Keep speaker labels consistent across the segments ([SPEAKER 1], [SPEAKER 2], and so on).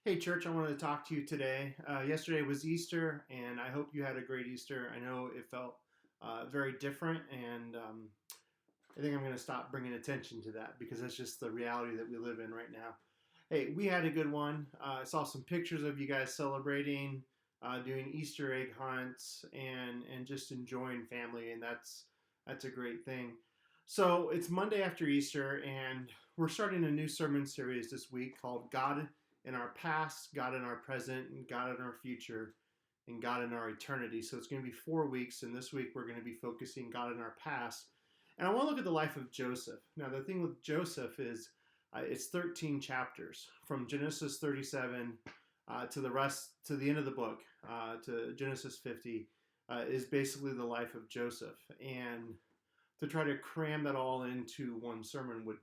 [SPEAKER 1] Hey, church, I wanted to talk to you today. Yesterday was Easter, and I hope you had a great Easter. I know it felt very different, and I think I'm going to stop bringing attention to that because that's just the reality that we live in right now. Hey, we had a good one. I saw some pictures of you guys celebrating, doing Easter egg hunts, and just enjoying family, and that's a great thing. So it's Monday after Easter, and we're starting a new sermon series this week called God in Our Past, God in Our Present, and God in Our Future, and God in Our Eternity. So it's going to be 4 weeks, and this week we're going to be focusing God in our past. And I want to look at the life of Joseph. Now, the thing with Joseph is it's 13 chapters from Genesis 37 to the end of the book, to Genesis 50, is basically the life of Joseph. And to try to cram that all into one sermon would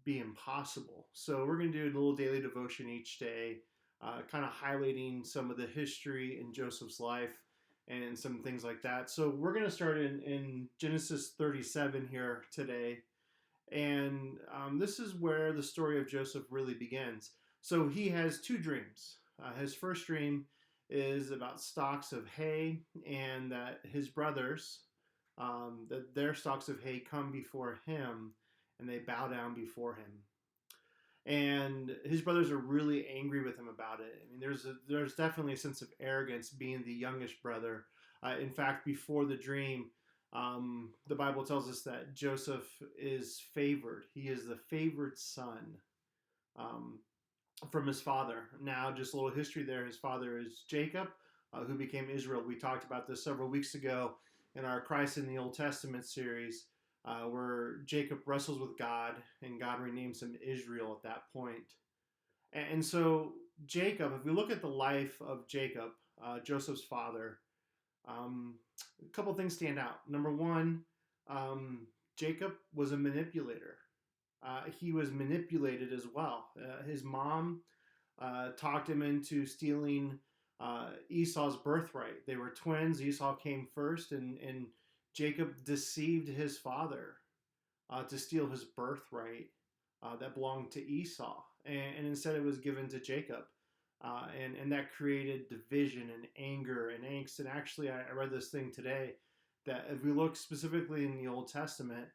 [SPEAKER 1] be impossible. So we're going to do a little daily devotion each day, kind of highlighting some of the history in Joseph's life and some things like that. So we're going to start in Genesis 37 here today. And this is where the story of Joseph really begins. So he has two dreams. His first dream is about stalks of hay, and that his brothers, that their stalks of hay come before him, and they bow down before him. And his brothers are really angry with him about it. I mean, there's definitely a sense of arrogance being the youngest brother. In fact, before the dream, the Bible tells us that Joseph is favored. He is the favored son um, from his father. Now, just a little history there. His father is Jacob, who became Israel. We talked about this several weeks ago in our Christ in the Old Testament series, where Jacob wrestles with God and God renames him Israel at that point. And so, Jacob, if we look at the life of Jacob, Joseph's father, um, a couple things stand out. Number one, Jacob was a manipulator. He was manipulated as well. His mom talked him into stealing Esau's birthright. They were twins. Esau came first, and Jacob deceived his father to steal his birthright that belonged to Esau, and instead it was given to Jacob. And that created division and anger and angst. And actually, I read this thing today that if we look specifically in the Old Testament,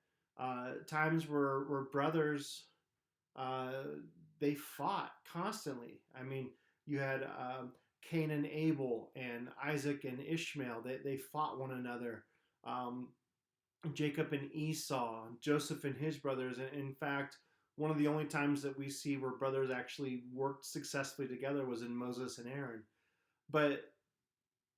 [SPEAKER 1] times where brothers uh, they fought constantly. I mean, you had Cain and Abel and Isaac and Ishmael. They fought one another. Um, Jacob and Esau, Joseph and his brothers. And in fact, one of the only times that we see where brothers actually worked successfully together was in Moses and Aaron. But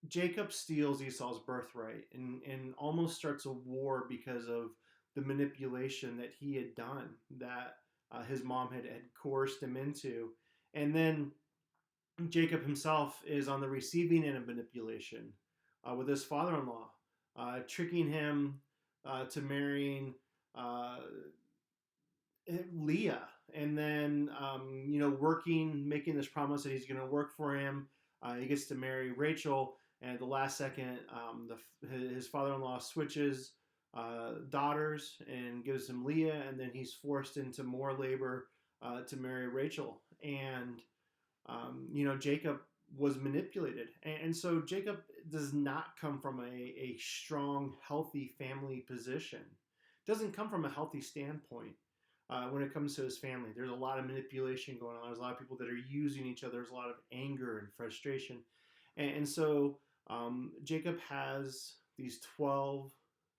[SPEAKER 1] Jacob steals Esau's birthright and almost starts a war because of the manipulation that he had done, that his mom had coerced him into. And then Jacob himself is on the receiving end of manipulation with his father in law, tricking him to marrying uh, Leah, and then working, making this promise that he's going to work for him. He gets to marry Rachel, and at the last second, his father-in-law switches daughters and gives him Leah, and then he's forced into more labor to marry Rachel. And Jacob was manipulated, and so Jacob does not come from a strong, healthy family position. Doesn't come from a healthy standpoint when it comes to his family. There's a lot of manipulation going on. There's a lot of people that are using each other. There's a lot of anger and frustration. And so Jacob has these 12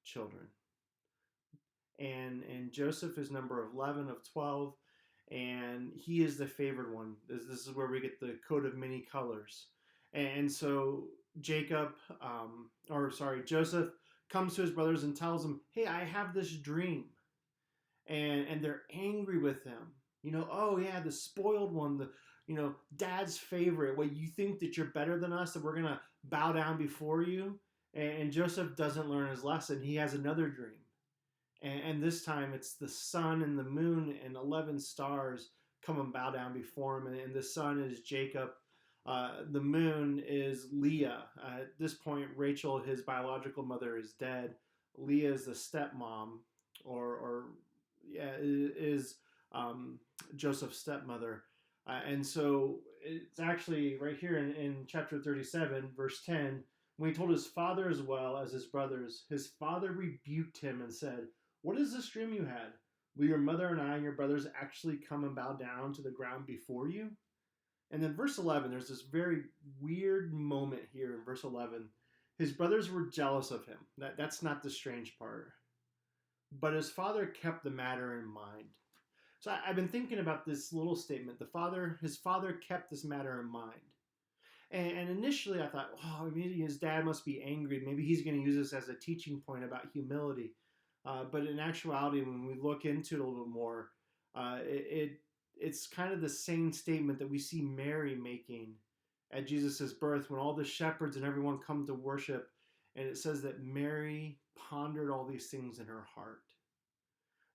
[SPEAKER 1] children. And Joseph is number 11 of 12. And he is the favored one. This is where we get the coat of many colors. And so Joseph comes to his brothers and tells them, hey, I have this dream, and they're angry with him. Oh yeah, the spoiled one, the dad's favorite. What, you think that you're better than us, that we're gonna bow down before you? And Joseph doesn't learn his lesson. He has another dream, and this time it's the sun and the moon and 11 stars come and bow down before him. And the sun is Jacob. The moon is Leah. At this point, Rachel, his biological mother, is dead. Leah is the stepmom, or yeah, is Joseph's stepmother. And so it's actually right here in chapter 37, verse 10, when he told his father as well as his brothers, his father rebuked him and said, "What is this dream you had? Will your mother and I and your brothers actually come and bow down to the ground before you?" And then verse 11, there's this very weird moment here in verse 11. His brothers were jealous of him. That's not the strange part. But his father kept the matter in mind. So I've been thinking about this little statement. His father kept this matter in mind. And initially I thought, oh, maybe his dad must be angry. Maybe he's going to use this as a teaching point about humility. But in actuality, when we look into it a little bit more, it's kind of the same statement that we see Mary making at Jesus' birth when all the shepherds and everyone come to worship. And it says that Mary pondered all these things in her heart.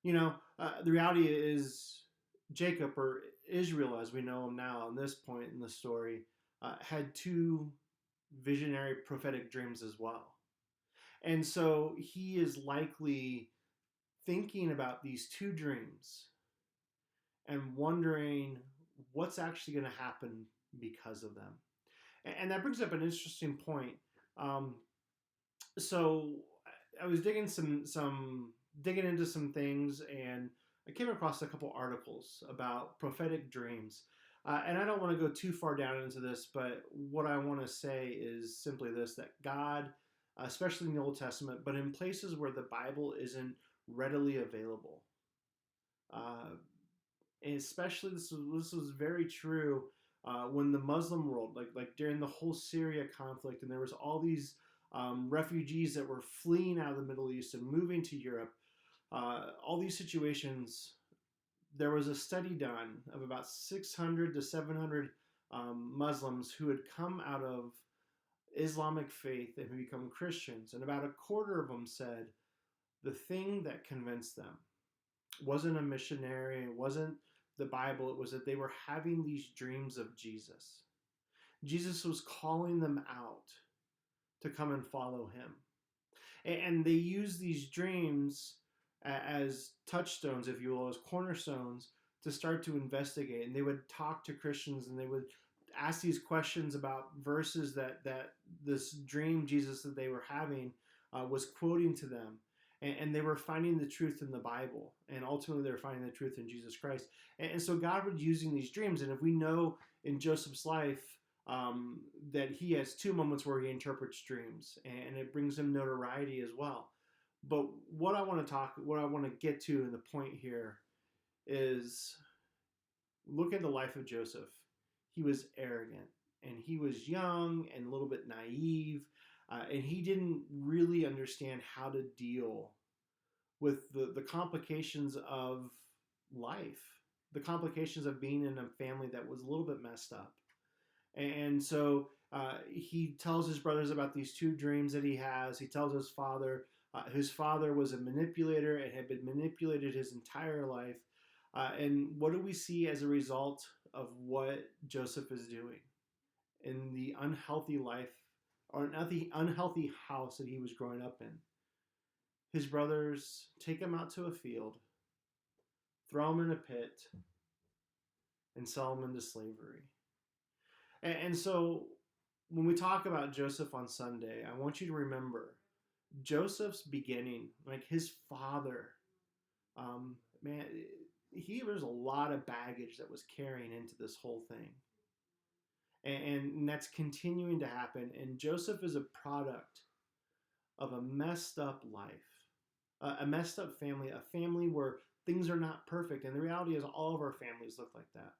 [SPEAKER 1] The reality is Jacob, or Israel as we know him now, on this point in the story, had two visionary prophetic dreams as well. And so he is likely thinking about these two dreams and wondering what's actually going to happen because of them. And that brings up an interesting point. So I was digging into some things, and I came across a couple articles about prophetic dreams. And I don't want to go too far down into this, but what I want to say is simply this: that God, especially in the Old Testament, but in places where the Bible isn't readily available, and especially this was very true when the Muslim world, like during the whole Syria conflict, and there was all these refugees that were fleeing out of the Middle East and moving to Europe. All these situations, there was a study done of about 600 to 700 Muslims who had come out of Islamic faith and who become Christians, and about a quarter of them said the thing that convinced them wasn't a missionary, it wasn't the Bible, it was that they were having these dreams of Jesus. Jesus was calling them out to come and follow him. And they use these dreams as touchstones, if you will, as cornerstones to start to investigate. And they would talk to Christians and they would ask these questions about verses that this dream Jesus that they were having was quoting to them. And they were finding the truth in the Bible. And ultimately they were finding the truth in Jesus Christ. And so God was using these dreams. And if we know in Joseph's life that he has two moments where he interprets dreams, and it brings him notoriety as well. But what I want to get to in the point here is look at the life of Joseph. He was arrogant, and he was young and a little bit naive, and he didn't really understand how to deal with the complications of life, the complications of being in a family that was a little bit messed up. And so he tells his brothers about these two dreams that he has. He tells his father. His father was a manipulator and had been manipulated his entire life. And what do we see as a result of what Joseph is doing in the unhealthy life or the unhealthy house that he was growing up in? His brothers take him out to a field, throw him in a pit, and sell him into slavery. And so when we talk about Joseph on Sunday, I want you to remember Joseph's beginning, like his father, man, there's a lot of baggage that was carrying into this whole thing. And that's continuing to happen. And Joseph is a product of a messed up life, a messed up family, a family where things are not perfect. And the reality is all of our families look like that.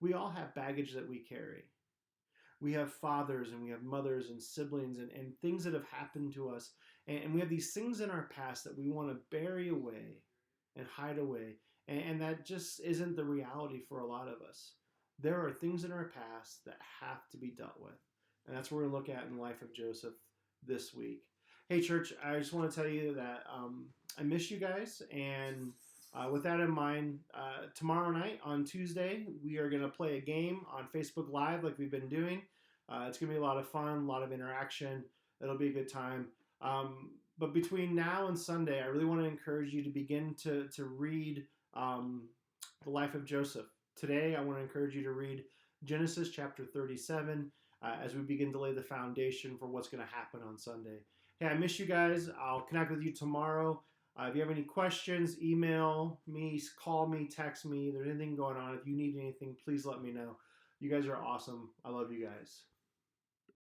[SPEAKER 1] We all have baggage that we carry. We have fathers and we have mothers and siblings and things that have happened to us. And we have these things in our past that we want to bury away and hide away. And that just isn't the reality for a lot of us. There are things in our past that have to be dealt with. And that's what we're going to look at in the life of Joseph this week. Hey, church, I just want to tell you that I miss you guys. And with that in mind, tomorrow night on Tuesday, we are going to play a game on Facebook Live like we've been doing. It's going to be a lot of fun, a lot of interaction. It'll be a good time. But between now and Sunday, I really want to encourage you to begin to read the life of Joseph, today I want to encourage you to read Genesis chapter 37 as we begin to lay the foundation for what's going to happen on Sunday. Hey, I miss you guys. I'll connect with you tomorrow. If you have any questions, email me, call me, text me. If there's anything going on, if you need anything, please let me know. You guys are awesome. I love you guys.